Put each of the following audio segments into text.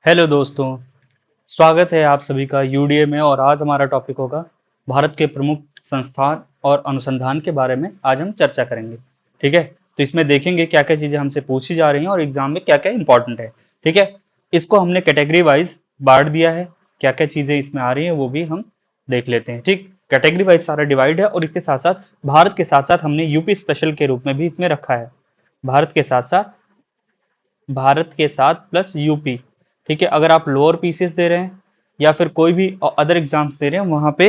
Hello दोस्तों, स्वागत है आप सभी का यूडीए में। और आज हमारा टॉपिक होगा भारत के प्रमुख संस्थान और अनुसंधान के बारे में आज हम चर्चा करेंगे। ठीक है, तो इसमें देखेंगे क्या क्या चीज़ें हमसे पूछी जा रही हैं और एग्जाम में क्या क्या इंपॉर्टेंट है। ठीक है, इसको हमने कैटेगरी वाइज बांट दिया है, क्या क्या चीज़ें इसमें आ रही हैं वो भी हम देख लेते हैं। ठीक, कैटेगरी वाइज सारा डिवाइड है और इसके साथ साथ भारत के साथ साथ हमने यूपी स्पेशल के रूप में भी इसमें रखा है। भारत के साथ साथ भारत के साथ प्लस यूपी। ठीक है, अगर आप लोअर पीसीएस दे रहे हैं या फिर कोई भी अदर एग्जाम्स दे रहे हैं वहां पे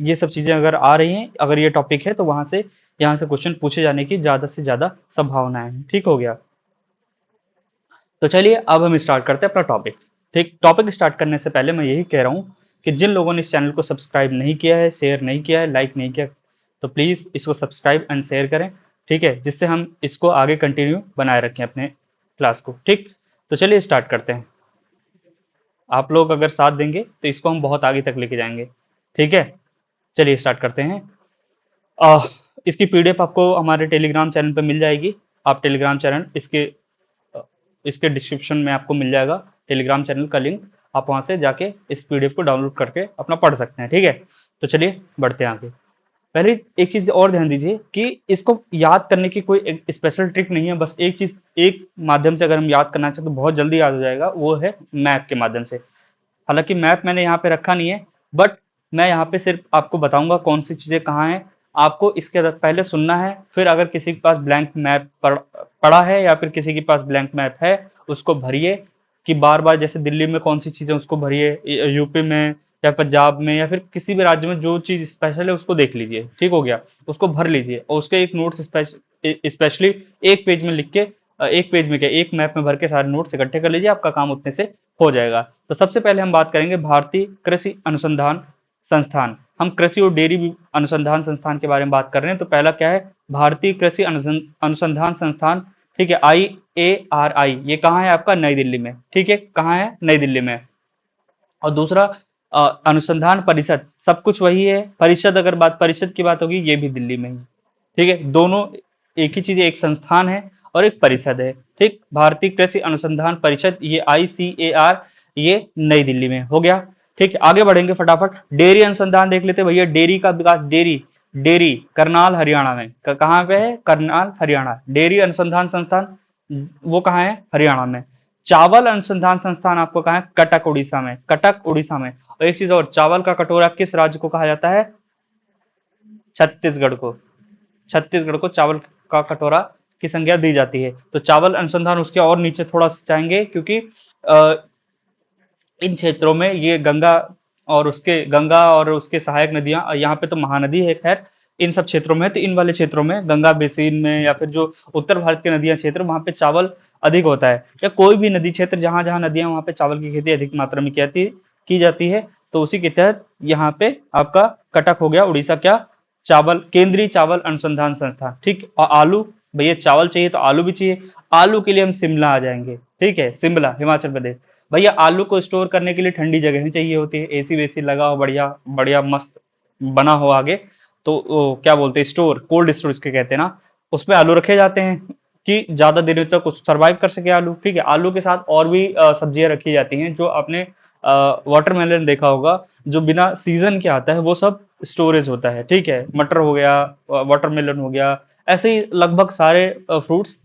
ये सब चीजें अगर आ रही हैं, अगर ये टॉपिक है तो वहां से यहाँ से क्वेश्चन पूछे जाने की ज्यादा से ज्यादा संभावनाएं हैं। ठीक हो गया, तो चलिए अब हम स्टार्ट करते हैं अपना टॉपिक। ठीक, टॉपिक स्टार्ट करने से पहले मैं यही कह रहा हूँ कि जिन लोगों ने इस चैनल को सब्सक्राइब नहीं किया है, शेयर नहीं किया है, लाइक नहीं किया, तो प्लीज़ इसको सब्सक्राइब एंड शेयर करें। ठीक है, जिससे हम इसको आगे कंटिन्यू बनाए रखें अपने क्लास को। ठीक, तो चलिए स्टार्ट करते हैं। आप लोग अगर साथ देंगे तो इसको हम बहुत आगे तक लेके जाएंगे। ठीक है, चलिए स्टार्ट करते हैं। आह, इसकी पीडीएफ आपको हमारे टेलीग्राम चैनल पे मिल जाएगी। आप टेलीग्राम चैनल अ, इसके डिस्क्रिप्शन में आपको मिल जाएगा टेलीग्राम चैनल का लिंक। आप वहां से जाके इस पीडीएफ को डाउनलोड करके अपना पढ़ सकते हैं। ठीक है, तो चलिए बढ़ते हैं आगे। पहले एक चीज और ध्यान दीजिए कि इसको याद करने की कोई एक स्पेशल ट्रिक नहीं है। बस एक चीज, एक माध्यम से अगर हम याद करना चाहें तो बहुत जल्दी याद हो जाएगा, वो है मैप के माध्यम से। हालांकि मैप मैंने यहाँ पे रखा नहीं है, बट मैं यहाँ पे सिर्फ आपको बताऊंगा कौन सी चीजें कहाँ हैं। आपको इसके पहले सुनना है, फिर अगर किसी के पास ब्लैंक मैप पड़ा है या फिर किसी के पास ब्लैंक मैप है उसको भरिए। कि बार बार जैसे दिल्ली में कौन सी चीजें उसको भरिए, यूपी में या पंजाब में या फिर किसी भी राज्य में जो चीज स्पेशल है उसको देख लीजिए। ठीक हो गया, उसको भर लीजिए और उसके एक नोट्स स्पेशली एक पेज में लिख के, एक पेज में क्या, एक मैप में भर के सारे नोट्स इकट्ठे कर लीजिए, आपका काम उतने से हो जाएगा। तो सबसे पहले हम बात करेंगे भारतीय कृषि अनुसंधान संस्थान। हम कृषि और डेयरी अनुसंधान संस्थान के बारे में बात कर रहे हैं। तो पहला क्या है, भारतीय कृषि अनुसंधान संस्थान। ठीक है, IARI, ये कहाँ है आपका, नई दिल्ली में। ठीक है, कहाँ है, नई दिल्ली में। और दूसरा अनुसंधान परिषद, सब कुछ वही है। परिषद, अगर बात परिषद की बात होगी, ये भी दिल्ली में ही। ठीक है, दोनों एक ही चीज है, एक संस्थान है और एक परिषद है। ठीक, भारतीय कृषि अनुसंधान परिषद, ये ICAR, ये नई दिल्ली में हो गया। ठीक है, आगे बढ़ेंगे फटाफट। डेयरी अनुसंधान देख लेते हैं भैया। डेयरी का विकास, डेयरी डेयरी करनाल हरियाणा में। कहाँ पे है, करनाल हरियाणा। डेयरी अनुसंधान संस्थान वो कहाँ है, हरियाणा में। चावल अनुसंधान संस्थान आपको कहाँ है, कटक उड़ीसा में। कटक उड़ीसा में। और एक चीज और, चावल का कटोरा किस राज्य को कहा जाता है, छत्तीसगढ़ को। छत्तीसगढ़ को चावल का कटोरा की संज्ञा दी जाती है। तो चावल अनुसंधान उसके और नीचे थोड़ा सा जाएंगे, क्योंकि अ, इन क्षेत्रों में ये गंगा और उसके सहायक नदियां, यहाँ पे तो महानदी है खैर, इन सब क्षेत्रों में। तो इन वाले क्षेत्रों में, गंगा बेसिन में या फिर जो उत्तर भारत के नदियां क्षेत्र, वहां पे चावल अधिक होता है। या कोई भी नदी क्षेत्र जहां जहां नदियां, वहां पे चावल की खेती अधिक मात्रा में की जाती है। तो उसी के तहत यहाँ पे आपका कटक हो गया उड़ीसा, क्या, चावल, केंद्रीय चावल अनुसंधान संस्थान। ठीक, और आलू, भैया चावल चाहिए तो आलू भी चाहिए। आलू के लिए हम शिमला आ जाएंगे। ठीक है, शिमला, हिमाचल प्रदेश। भैया आलू को स्टोर करने के लिए ठंडी जगह ही चाहिए होती है, एसी वेसी लगा हो, बढ़िया बढ़िया मस्त बना हो आगे। तो क्या बोलते हैं, स्टोर, कोल्ड स्टोर इसके कहते हैं ना, उसमें आलू रखे जाते हैं कि ज्यादा दिनों तक सरवाइव कर सके आलू। ठीक है, आलू के साथ और भी सब्जियां रखी जाती हैं, जो आपने वाटरमेलन देखा होगा, जो बिना सीजन के आता है, वो सब स्टोरेज होता है। ठीक है, मटर हो गया, वाटरमेलन हो गया, ऐसे ही लगभग सारे फ्रूट्स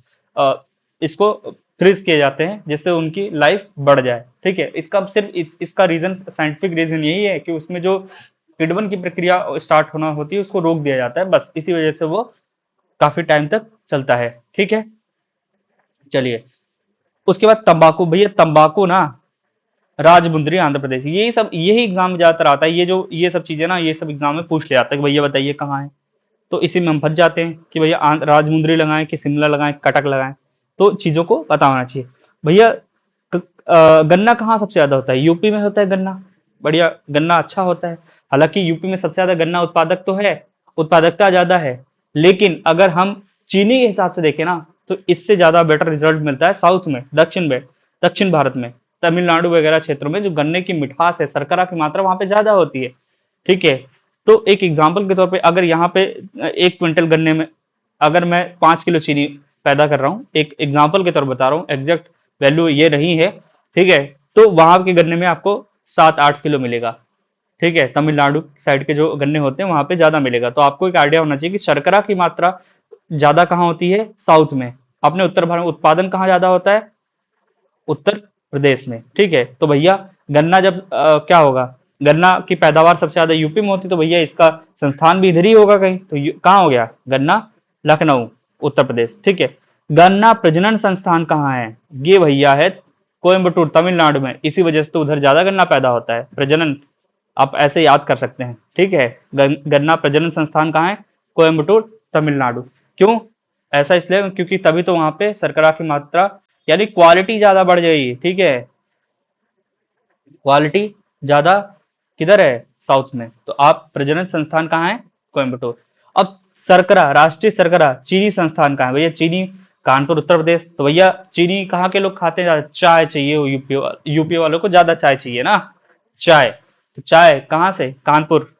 इसको फ्रीज किए जाते हैं, जिससे उनकी लाइफ बढ़ जाए। ठीक है, इसका सिर्फ इसका रीजन, साइंटिफिक रीजन यही है कि उसमें जो किण्वन की प्रक्रिया स्टार्ट होना होती है उसको रोक दिया जाता है, बस इसी वजह से वो काफी टाइम तक चलता है। ठीक है, चलिए। उसके बाद तंबाकू, भैया तंबाकू ना, राजमुंदरी आंध्र प्रदेश, यही सब, यही एग्जाम में ज्यादातर आता है। ये सब चीजें ना, ये सब एग्जाम में पूछ लिया जाता है कि भैया बताइए कहाँ है। तो इसी में हम फंस जाते हैं कि भैया राजमुंदरी लगाएं कि शिमला लगाएं, कटक लगाएं। तो चीजों को पता होना चाहिए। भैया गन्ना कहाँ सबसे ज्यादा होता है, यूपी में होता है गन्ना। बढ़िया, गन्ना अच्छा होता है। हालांकि यूपी में सबसे ज्यादा गन्ना उत्पादक तो है, उत्पादकता ज्यादा है, लेकिन अगर हम चीनी के हिसाब से देखें ना, तो इससे ज्यादा बेटर रिजल्ट मिलता है साउथ में, दक्षिण भारत में, तमिलनाडु वगैरह क्षेत्रों में। जो गन्ने की मिठास है, शर्करा की मात्रा वहां पे ज्यादा होती है। ठीक है, तो एक एग्जाम्पल के तौर पे, अगर यहाँ पे 1 क्विंटल गन्ने में अगर मैं 5 किलो चीनी पैदा कर रहा हूँ, एक एग्जाम्पल के तौर पर बता रहा हूँ, एग्जैक्ट वैल्यू ये नहीं है। ठीक है, तो वहां के गन्ने में आपको 7-8 किलो मिलेगा। ठीक है, तमिलनाडु साइड के जो गन्ने होते हैं वहां पे ज्यादा मिलेगा। तो आपको एक आइडिया होना चाहिए कि शर्करा की मात्रा ज्यादा कहाँ होती है, साउथ में। अपने उत्तर भारत में उत्पादन कहाँ ज्यादा होता है, उत्तर प्रदेश में। ठीक है, तो भैया गन्ना जब क्या होगा, गन्ना की पैदावार सबसे ज्यादा यूपी में होती है, तो भैया इसका संस्थान भी इधर ही होगा कहीं। तो कहाँ हो गया गन्ना, लखनऊ, उत्तर प्रदेश। ठीक है, गन्ना प्रजनन संस्थान कहाँ है, ये भैया है कोयम्बटूर, तमिलनाडु में। इसी वजह से तो उधर ज्यादा गन्ना पैदा होता है, प्रजनन आप ऐसे याद कर सकते हैं। ठीक है, गन्ना प्रजनन संस्थान कहाँ है, कोयम्बटूर, तमिलनाडु। क्यों ऐसा, इसलिए क्योंकि तभी तो वहां पे शर्करा की मात्रा यानी क्वालिटी ज्यादा बढ़ जाएगी। ठीक है, क्वालिटी ज्यादा किधर है, साउथ में। तो आप प्रजनन संस्थान कहाँ है, कोयम्बटूर। अब शर्करा, राष्ट्रीय शर्करा चीनी संस्थान कहाँ है भैया, चीनी कानपुर, उत्तर प्रदेश। तो भैया चीनी कहाँ के लोग खाते हैं ज्यादा, चाय चाहिए, यूपी वालों को ज्यादा चाय चाहिए ना, चाय। तो चाय कहाँ से, कानपुर।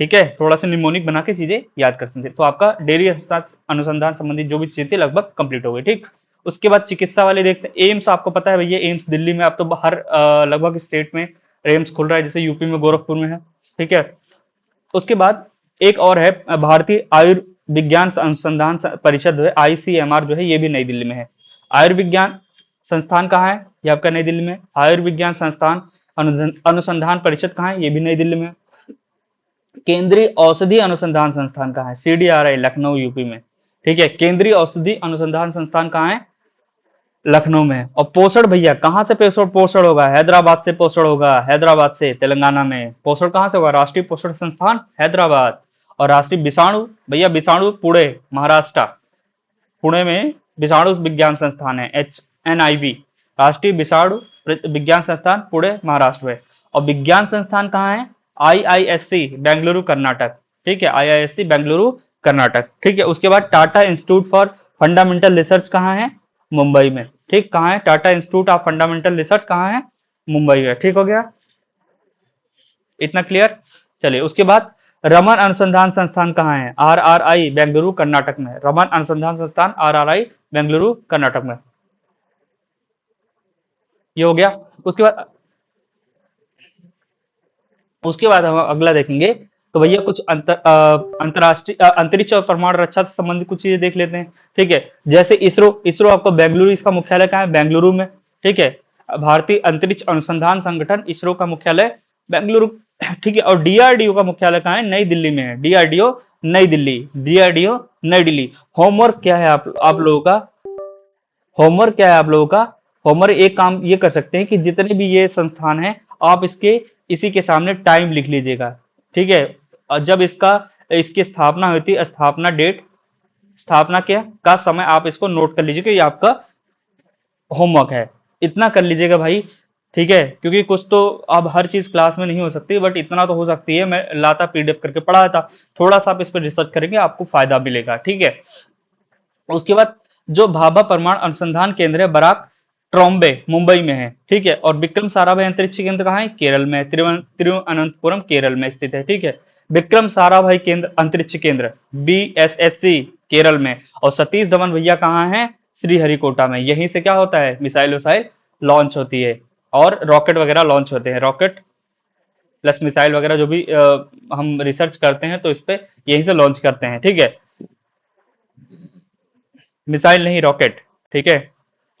ठीक है, थोड़ा सा निमोनिक बना के चीजें याद कर सकते हैं। तो आपका डेयरी अनुसंधान संबंधित जो भी चीजें थी लगभग कंप्लीट हो गई। ठीक, उसके बाद चिकित्सा वाले देखते हैं। एम्स आपको पता है भैया, एम्स दिल्ली में, अब तो हर लगभग स्टेट में एम्स खुल रहा है, जैसे यूपी में गोरखपुर में है। ठीक है, उसके बाद एक और है भारतीय आयुर्विज्ञान अनुसंधान परिषद जो है, आईसीएमआर जो है, ये भी नई दिल्ली में है। आयुर्विज्ञान संस्थान कहाँ है, ये आपका नई दिल्ली में। आयुर्विज्ञान संस्थान अनुसंधान परिषद कहाँ है, ये भी नई दिल्ली में। केंद्रीय औषधि अनुसंधान संस्थान कहाँ है, सीडीआरआई, लखनऊ, यूपी में। ठीक है, केंद्रीय औषधि अनुसंधान संस्थान कहाँ है, लखनऊ में। और पोषण भैया कहाँ से पोषण पोषण होगा, हैदराबाद से पोषण होगा, हैदराबाद से, तेलंगाना में। पोषण कहाँ से होगा, राष्ट्रीय पोषण संस्थान हैदराबाद। और राष्ट्रीय विषाणु भैया, विषाणु पुणे, महाराष्ट्र, पुणे में विषाणु विज्ञान संस्थान है, HNIV, राष्ट्रीय विषाणु विज्ञान संस्थान, पुणे, महाराष्ट्र में। और विज्ञान संस्थान कहाँ है, IISc, बेंगलुरु, कर्नाटक। ठीक है, IISc, बेंगलुरु, कर्नाटक। ठीक है, उसके बाद Tata institute for fundamental research कहाँ है, मुंबई में। ठीक, कहाँ है, Tata institute of fundamental research कहाँ है, मुंबई में। ठीक हो गया, इतना क्लियर। चलिए, उसके बाद रमन अनुसंधान संस्थान कहाँ है, RRI, बेंगलुरु, कर्नाटक में। रमन अनुसंधान संस्थान, RRI, बेंगलुरु, कर्नाटक में। ये हो गया। उसके बाद हम अगला देखेंगे। तो भैया कुछ अंतरराष्ट्रीय अंतरिक्ष और परमाणु रक्षा से संबंधित कुछ चीजें देख लेते हैं। ठीक है, जैसे इसरो, आपको बेंगलुरु, इसका मुख्यालय कहाँ है, बेंगलुरु में। ठीक है, भारतीय अंतरिक्ष अनुसंधान संगठन, इसरो का मुख्यालय बेंगलुरु। ठीक है, और DRDO का मुख्यालय कहाँ है, नई दिल्ली में है। DRDO नई दिल्ली, DRDO नई दिल्ली। होमवर्क क्या है आप लोगों का, होमवर्क क्या है आप लोगों का, होमवर्क एक काम ये कर सकते हैं कि जितने भी ये संस्थान है, आप इसके इसी के सामने टाइम लिख लीजिएगा। ठीक है, और जब इसकी स्थापना हुई थी, स्थापना डेट, स्थापना क्या का समय आप इसको नोट कर लीजिएगा, ये आपका होमवर्क है। इतना कर लीजिएगा भाई। ठीक है, क्योंकि कुछ तो अब हर चीज क्लास में नहीं हो सकती, बट इतना तो हो सकती है। मैं लाता PDF करके पढ़ाया था, थोड़ा सा आप इस पर रिसर्च करेंगे, आपको फायदा मिलेगा। ठीक है, उसके बाद जो भाभा परमाणु अनुसंधान केंद्र है, बराक ट्रॉम्बे, मुंबई में है। ठीक है, और विक्रम साराभाई अंतरिक्ष केंद्र कहाँ है, केरल में, तिरुवनंतपुरम, केरल में स्थित है। ठीक है, विक्रम साराभाई केंद्र, अंतरिक्ष केंद्र, BSSC, केरल में। और सतीश धवन भैया कहाँ है, श्रीहरिकोटा में। यहीं से क्या होता है, मिसाइल विसाइल लॉन्च होती है, और रॉकेट वगैरह लॉन्च होते हैं। रॉकेट प्लस मिसाइल वगैरह जो भी हम रिसर्च करते हैं, तो इस पे यहीं से लॉन्च करते हैं। ठीक है, मिसाइल नहीं, रॉकेट। ठीक है,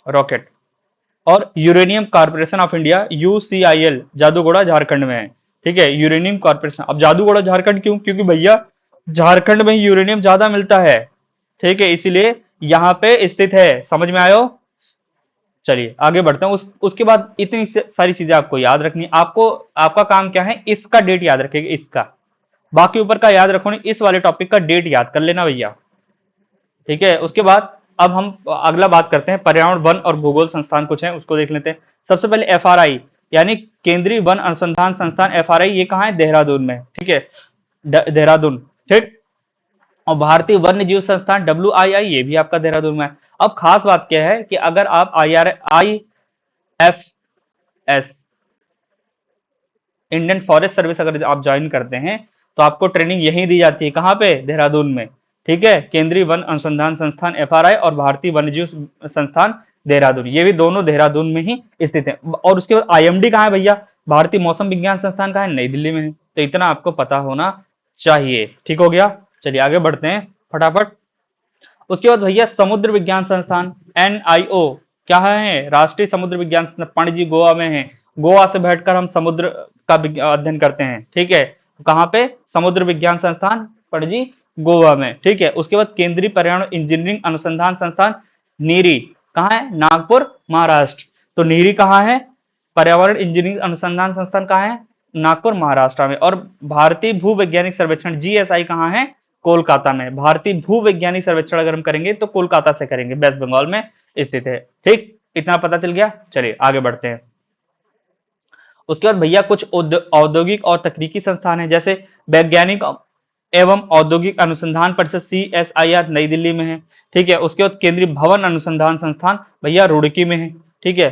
रॉकेट। और uranium corporation of India, UCIL, Jaduguda, Jharkhand में है। ठीक है, यूरेनियम कॉर्पोरेशन। अब जादूगोड़ा झारखंड क्यों, क्योंकि भैया झारखंड में यूरेनियम ज्यादा मिलता है। ठीक है, इसीलिए यहाँ पे स्थित है। समझ में आयो। चलिए आगे बढ़ते हैं। उसके बाद इतनी सारी चीजें आपको याद रखनी। आपको आपका काम क्या है, इसका डेट याद रखेगा, इसका। बाकी ऊपर का याद रखो नहीं, इस वाले टॉपिक का डेट याद कर लेना भैया। ठीक है, उसके बाद अब हम अगला बात करते हैं, पर्यावरण, वन और भूगोल संस्थान कुछ है, उसको देख लेते हैं। सबसे पहले FRI, यानी केंद्रीय वन अनुसंधान संस्थान, FRI, ये कहाँ है, देहरादून में। ठीक है, देहरादून। ठीक, और भारतीय वन्य जीव संस्थान, WII, ये भी आपका देहरादून में है। अब खास बात क्या है कि अगर आप IFS, इंडियन फॉरेस्ट सर्विस, अगर आप ज्वाइन करते हैं, तो आपको ट्रेनिंग यहीं दी जाती है, कहाँ पे, देहरादून में। ठीक है, केंद्रीय वन अनुसंधान संस्थान, FRI, और भारतीय वन्यजीव संस्थान, देहरादून, ये भी दोनों देहरादून में ही स्थित है। और उसके बाद आईएमडी कहाँ है भैया, भारतीय मौसम विज्ञान संस्थान कहाँ है, नई दिल्ली में है। तो इतना आपको पता होना चाहिए, ठीक हो गया। चलिए आगे बढ़ते हैं फटाफट। उसके बाद भैया समुद्र विज्ञान संस्थान एनआईओ क्या है, राष्ट्रीय समुद्र विज्ञान संस्थान, पणजी गोवा में है। गोवा से बैठकर हम समुद्र का अध्ययन करते हैं, ठीक है। कहाँ पे, समुद्र विज्ञान संस्थान पणजी गोवा में, ठीक है। उसके बाद केंद्रीय पर्यावरण इंजीनियरिंग अनुसंधान संस्थान नीरी कहाँ है, नागपुर महाराष्ट्र। तो नीरी कहाँ है, पर्यावरण इंजीनियरिंग अनुसंधान संस्थान कहाँ है, नागपुर महाराष्ट्र में। और भारतीय भू वैज्ञानिक सर्वेक्षण जीएसआई कहाँ है, कोलकाता में। भारतीय भू वैज्ञानिक सर्वेक्षण अगर हम करेंगे तो कोलकाता से करेंगे, वेस्ट बंगाल में स्थित है, ठीक। इतना पता चल गया। चलिए आगे बढ़ते हैं। उसके बाद भैया कुछ औद्योगिक और तकनीकी संस्थान है, जैसे वैज्ञानिक एवं औद्योगिक अनुसंधान परिषद सीएसआईआर नई दिल्ली में है, ठीक है। उसके बाद केंद्रीय भवन अनुसंधान संस्थान भैया रुड़की में है, ठीक है,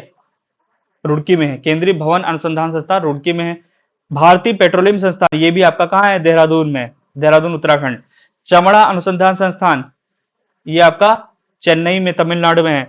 रुड़की में है। केंद्रीय भवन अनुसंधान संस्थान रुड़की में है। भारतीय पेट्रोलियम संस्थान ये भी आपका कहाँ है, देहरादून में, देहरादून उत्तराखंड। चमड़ा अनुसंधान संस्थान ये आपका चेन्नई में तमिलनाडु में है,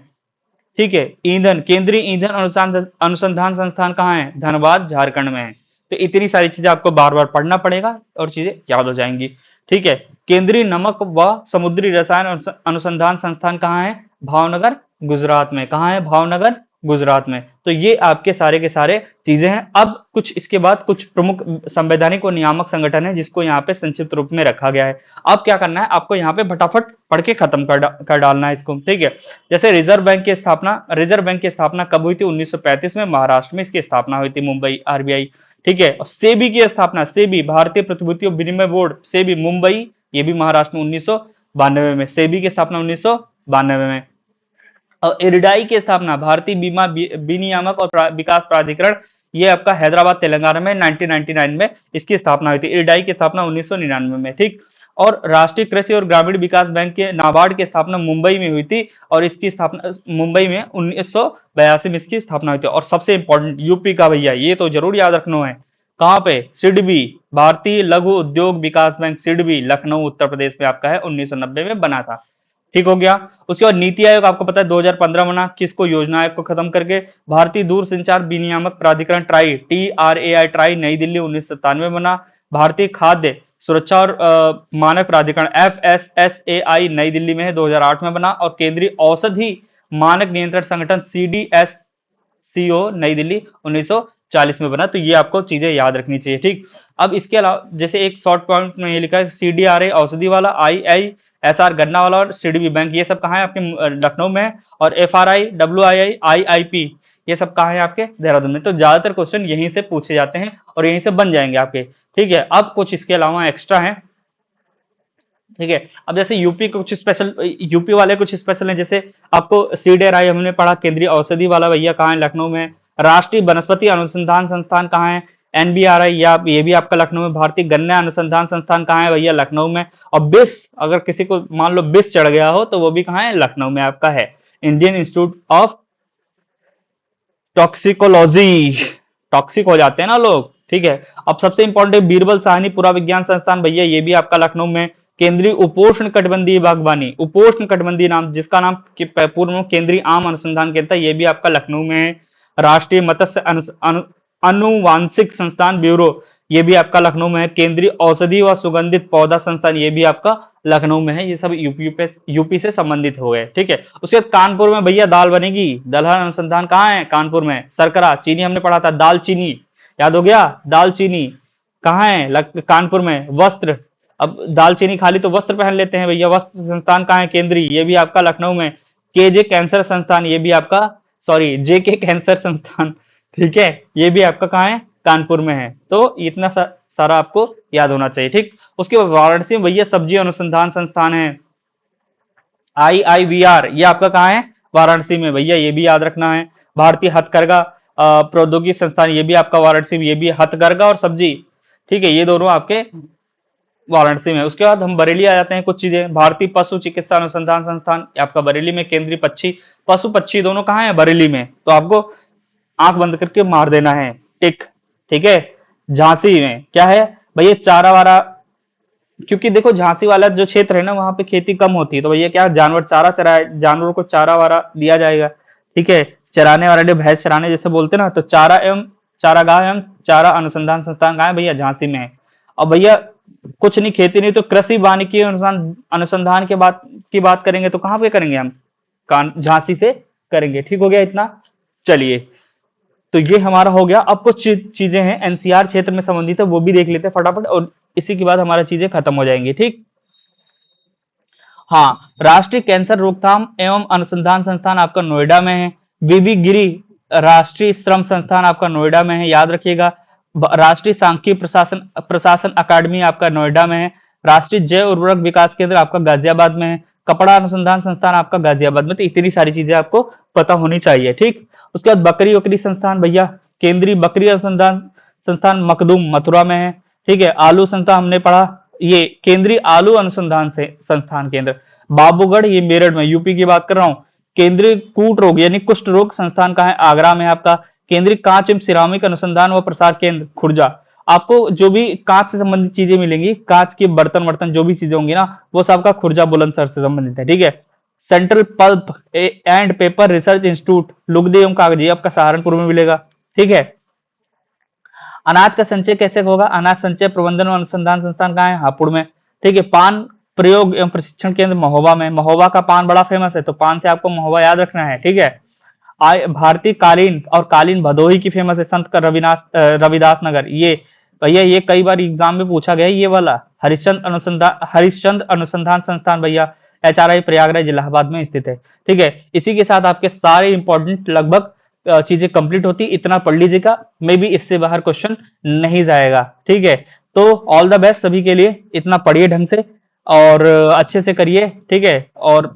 ठीक है। ईंधन, केंद्रीय ईंधन अनुसंधान संस्थान कहाँ है, धनबाद झारखंड में है। तो इतनी सारी चीजें आपको बार बार पढ़ना पड़ेगा और चीजें याद हो जाएंगी, ठीक है। केंद्रीय नमक व समुद्री रसायन अनुसंधान संस्थान कहाँ है, भावनगर गुजरात में। कहाँ है, भावनगर गुजरात में। तो ये आपके सारे के सारे चीजें हैं। अब कुछ इसके बाद कुछ प्रमुख संवैधानिक और नियामक संगठन है जिसको यहाँ पे संक्षिप्त रूप में रखा गया है। अब क्या करना है आपको, यहाँ पे फटाफट पढ़ के खत्म कर डालना है इसको, ठीक है। जैसे रिजर्व बैंक की स्थापना, रिजर्व बैंक की स्थापना कब हुई थी, 1935 में महाराष्ट्र में इसकी स्थापना हुई थी, मुंबई आरबीआई, ठीक है। और सेबी की स्थापना, सेबी भारतीय प्रतिभूतियों विनिमय बोर्ड, सेबी मुंबई, ये भी महाराष्ट्र में 1992 में, सेबी की स्थापना 1992 में। और इरडाई की स्थापना, भारतीय बीमा विनियामक और विकास प्राधिकरण, ये आपका हैदराबाद तेलंगाना में 1999 में इसकी स्थापना हुई थी। इरडाई की स्थापना 1999 में, ठीक। और राष्ट्रीय कृषि और ग्रामीण विकास बैंक के नाबार्ड की स्थापना मुंबई में हुई थी और इसकी स्थापना मुंबई में 1982 में इसकी स्थापना हुई थी। और सबसे इंपॉर्टेंट यूपी का भैया, ये तो जरूर याद रखना है, कहाँ पे, सिडबी, भारतीय लघु उद्योग विकास बैंक सिडबी, लखनऊ उत्तर प्रदेश में आपका है, 1990 में बना था, ठीक हो गया। उसके बाद नीति आयोग आपको पता है 2015 बना, किसको, योजना आयोग को खत्म करके। भारतीय दूर संचार विनियामक प्राधिकरण ट्राई, TRAI, ट्राई नई दिल्ली 1997 में बना। भारतीय खाद्य सुरक्षा और मानक प्राधिकरण FSSAI नई दिल्ली में है, 2008 में बना। और केंद्रीय औषधि मानक नियंत्रण संगठन CDSCO नई दिल्ली 1940 में बना। तो ये आपको चीजें याद रखनी चाहिए, ठीक। अब इसके अलावा जैसे एक शॉर्ट पॉइंट में ये लिखा है, CDRA औषधि वाला, IISR गन्ना वाला और सिडबी बैंक, ये सब कहाँ है, आपके लखनऊ में है। और FRI, WII, IIP, ये सब कहाँ है, आपके देहरादून में। तो ज्यादातर क्वेश्चन यहीं से पूछे जाते हैं और यहीं से बन जाएंगे आपके, ठीक है। अब कुछ इसके अलावा एक्स्ट्रा है, ठीक है। अब जैसे यूपी कुछ स्पेशल, यूपी वाले कुछ स्पेशल हैं, जैसे आपको CDRI हमने पढ़ा, केंद्रीय औषधि वाला भैया कहाँ है, लखनऊ में। राष्ट्रीय वनस्पति अनुसंधान संस्थान कहाँ है, NBRI, या ये भी आपका लखनऊ में। भारतीय गन्ना अनुसंधान संस्थान कहाँ है भैया, लखनऊ में। और बिस, अगर किसी को मान लो बिस चढ़ गया हो तो वो भी कहाँ है, लखनऊ में आपका है, Indian institute of toxicology, toxic हो जाते हैं ना लोग, ठीक है। अब सबसे इंपॉर्टेंट बीरबल साहनी पुरा विज्ञान संस्थान भैया, ये भी आपका लखनऊ में। केंद्रीय उपोष्ण कटिबंधीय बागवानी, उपोष्ण कटिबंधीय नाम, जिसका नाम पूर्व में केंद्रीय आम अनुसंधान केंद्र था, ये भी आपका लखनऊ में है। राष्ट्रीय मत्स्य अनुवांशिक संस्थान ब्यूरो, ये भी आपका लखनऊ में है। केंद्रीय औषधि व सुगंधित पौधा संस्थान, ये भी आपका लखनऊ में है। ये सब यूपी से संबंधित हो गए, ठीक है। उसके बाद कानपुर में भैया दाल बनेगी, दलहन अनुसंधान कहाँ है, कानपुर में। सरकरा, चीनी हमने पढ़ा था, दाल चीनी याद हो गया, दाल चीनी कहाँ है, कानपुर में। वस्त्र, अब दाल चीनी खाली तो वस्त्र पहन लेते हैं भैया, वस्त्र संस्थान कहाँ है, केंद्रीय, ये भी आपका लखनऊ में। KJ कैंसर संस्थान, ये भी आपका, सॉरी, JK कैंसर संस्थान, ठीक है, ये भी आपका कहाँ है, कानपुर में है। तो इतना सारा आपको याद होना चाहिए, ठीक। उसके बाद वाराणसी में भैया सब्जी अनुसंधान संस्थान है, IIVR, ये आपका कहाँ है, वाराणसी में भैया, ये भी याद रखना है। भारतीय हथकरघा प्रौद्योगिकी संस्थान, ये भी आपका वाराणसी में, ये भी हथकरघा और सब्जी, ठीक है, ये दोनों आपके वाराणसी में। उसके बाद हम बरेली आ जाते हैं, कुछ चीजें। भारतीय पशु चिकित्सा अनुसंधान संस्थान आपका बरेली में। केंद्रीय पशु पक्षी दोनों कहाँ है, बरेली में। तो आपको आंख बंद करके मार देना है, टिक, ठीक है। झांसी में क्या है भैया, चारा वारा, क्योंकि देखो झांसी वाला जो क्षेत्र है ना, वहां पे खेती कम होती है, तो भैया क्या जानवर चारा चराए, जानवरों को चारा वारा दिया जाएगा, ठीक है, चराने वाला जो भैंस चराने जैसे बोलते हैं ना, तो चारा एवं चारागाह एवं चारा अनुसंधान संस्थान कहाँ है भैया? झांसी में है। और भैया कुछ नहीं, खेती नहीं तो कृषि वानिकी अनुसंधान अनुसंधान के बात की बात करेंगे तो कहाँ पे करेंगे हम? झांसी से करेंगे। ठीक हो गया इतना। चलिए, तो ये हमारा हो गया। अब कुछ चीजें हैं एनसीआर क्षेत्र में संबंधित है, वो भी देख लेते हैं फटाफट, और इसी के बाद हमारा चीजें खत्म हो जाएंगी। ठीक, हाँ, राष्ट्रीय कैंसर रोकथाम एवं अनुसंधान संस्थान आपका नोएडा में है। बीबी गिरी राष्ट्रीय श्रम संस्थान आपका नोएडा में है, याद रखिएगा। राष्ट्रीय सांख्यिकी प्रशासन प्रशासन अकादमी आपका नोएडा में है। राष्ट्रीय जैव उर्वरक विकास केंद्र आपका गाजियाबाद में है। कपड़ा अनुसंधान संस्थान आपका गाजियाबाद में। तो इतनी सारी चीजें आपको पता होनी चाहिए। ठीक, उसके बाद बकरी वकरी संस्थान भैया, केंद्रीय बकरी अनुसंधान संस्थान मखदूम मथुरा में है। ठीक है, आलू संस्थान हमने पढ़ा, ये केंद्रीय आलू अनुसंधान से संस्थान केंद्र बाबूगढ़, ये मेरठ में, यूपी की बात कर रहा हूँ। केंद्रीय कूट रोग यानी कुष्ठ रोग संस्थान कहाँ है? आगरा में है आपका। केंद्रीय कांच एवं सिरामिक अनुसंधान व प्रसार केंद्र खुर्जा। आपको जो भी कांच से संबंधित चीजें मिलेंगी, कांच के बर्तन वर्तन जो भी चीजें होंगी ना, वो सब आपका खुर्जा बुलंदशहर से संबंधित है। ठीक है, central pulp and paper research institute लुगदी एवं कागजी आपका सहारनपुर में मिलेगा। ठीक है, अनाज का संचय कैसे होगा? अनाज संचय प्रबंधन और अनुसंधान संस्थान कहाँ है? हापुड़ में। ठीक है, पान प्रयोग एवं प्रशिक्षण केंद्र महोबा में। महोबा का पान बड़ा फेमस है, तो पान से आपको महोबा याद रखना है। ठीक है, भारतीय कालीन और कालीन भदोही की फेमस है, संत का रविदास नगर। ये भैया ये कई बार एग्जाम में पूछा गया है, ये वाला हरिश्चंद अनुसंधान संस्थान भैया, एचआरआई प्रयागराज इलाहाबाद में स्थित है। ठीक है, इसी के साथ आपके सारे इंपॉर्टेंट लगभग चीजें कंप्लीट होती, इतना पढ़ लीजिएगा, मे बी इससे बाहर क्वेश्चन नहीं जाएगा। ठीक है, तो ऑल द बेस्ट सभी के लिए, इतना पढ़िए ढंग से और अच्छे से करिए। ठीक है, और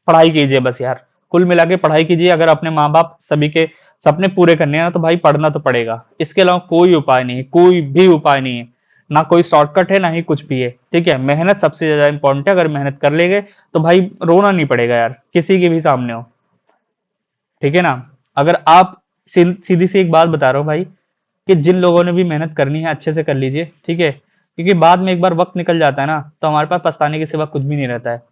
पढ़ाई कीजिए बस यार, कुल मिला के पढ़ाई कीजिए। अगर अपने माँ बाप सभी के सपने पूरे करने हैं ना, तो भाई पढ़ना तो पड़ेगा, इसके अलावा कोई उपाय नहीं है, कोई भी उपाय नहीं है, ना कोई शॉर्टकट है, ना ही कुछ भी है। ठीक है, मेहनत सबसे ज्यादा इंपॉर्टेंट है। अगर मेहनत कर लेंगे तो भाई रोना नहीं पड़ेगा यार, किसी के भी सामने हो। ठीक है ना, अगर आप सीधी सी एक बात बता रहा हूँ भाई, कि जिन लोगों ने भी मेहनत करनी है अच्छे से कर लीजिए। ठीक है, क्योंकि बाद में एक बार वक्त निकल जाता है ना, तो हमारे पास पछताने के सिवा कुछ भी नहीं रहता है।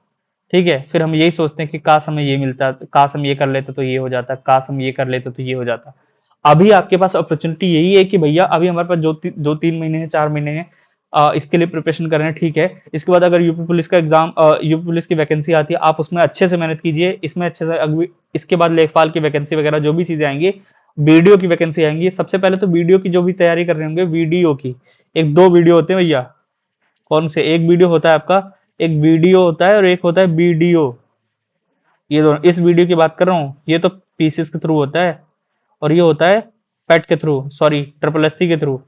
ठीक है, फिर हम यही सोचते हैं कि काश हमें ये मिलता, काश हम ये कर लेते तो ये हो जाता, काश हम ये कर लेते तो ये हो जाता। अभी आपके पास अपॉर्चुनिटी यही है कि भैया अभी हमारे पास जो 3 महीने हैं, 4 महीने हैं, इसके लिए प्रिपरेशन कर रहे हैं। ठीक है, इसके बाद अगर यूपी पुलिस का एग्जाम, यूपी पुलिस की वैकेंसी आती है, आप उसमें अच्छे से मेहनत कीजिए, इसमें अच्छे से इसके बाद लेखपाल की वैकेंसी वगैरह जो भी चीजें आएंगी, वीडियो की वैकेंसी आएंगी। सबसे पहले तो वीडियो की जो भी तैयारी कर रहे होंगे, वीडियो की, एक दो वीडियो होते हैं भैया। कौन से? एक वीडियो होता है आपका, एक वीडियो होता है और एक होता है वीडियो। ये दोनों, इस वीडियो की बात कर रहा हूँ, ये तो पीसीएस के थ्रू होता है, और ये होता है पैट के थ्रू, सॉरी ट्रिपल एससी के थ्रू।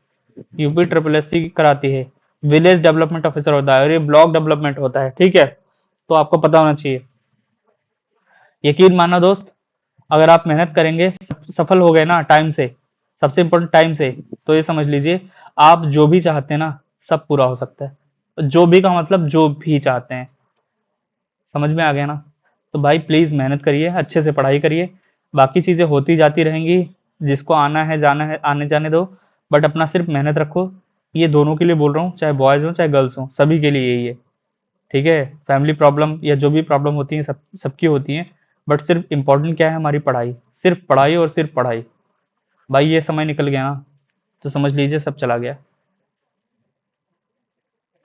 यूपी ट्रिपल एससी कराती है, विलेज डेवलपमेंट ऑफिसर होता है, और ये ब्लॉक डेवलपमेंट होता है। ठीक है, तो आपको पता होना चाहिए। यकीन मानना दोस्त, अगर आप मेहनत करेंगे, सफल हो गए ना टाइम से, सबसे इंपॉर्टेंट टाइम से, तो ये समझ लीजिए आप जो भी चाहते हैं ना, सब पूरा हो सकता है। जो भी का मतलब जो भी चाहते हैं, समझ में आ गया ना? तो भाई प्लीज मेहनत करिए, अच्छे से पढ़ाई करिए, बाकी चीजें होती जाती रहेंगी, जिसको आना है जाना है आने जाने दो, बट अपना सिर्फ मेहनत रखो। ये दोनों के लिए बोल रहा हूँ, चाहे बॉयज हो चाहे गर्ल्स हो, सभी के लिए यही है। ठीक है, फैमिली प्रॉब्लम या जो भी प्रॉब्लम होती है, सबकी होती है, बट सिर्फ इंपॉर्टेंट क्या है? हमारी पढ़ाई, सिर्फ पढ़ाई और सिर्फ पढ़ाई। भाई ये समय निकल गया ना, तो समझ लीजिए सब चला गया।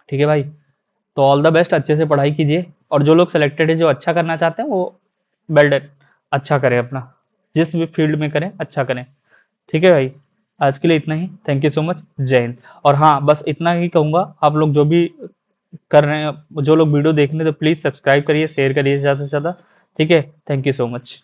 ठीक है भाई, तो ऑल द बेस्ट, अच्छे से पढ़ाई कीजिए, और जो लोग सिलेक्टेड है, जो अच्छा करना चाहते हैं, वो वेल डन, अच्छा करें अपना, जिस भी फील्ड में करें अच्छा करें। ठीक है भाई, आज के लिए इतना ही, थैंक यू सो मच, जय हिंद। और हाँ, बस इतना ही कहूँगा, आप लोग जो भी कर रहे हैं, जो लोग वीडियो देख रहे हैं, तो प्लीज़ सब्सक्राइब करिए, शेयर करिए ज़्यादा से ज़्यादा। ठीक है, थैंक यू सो मच।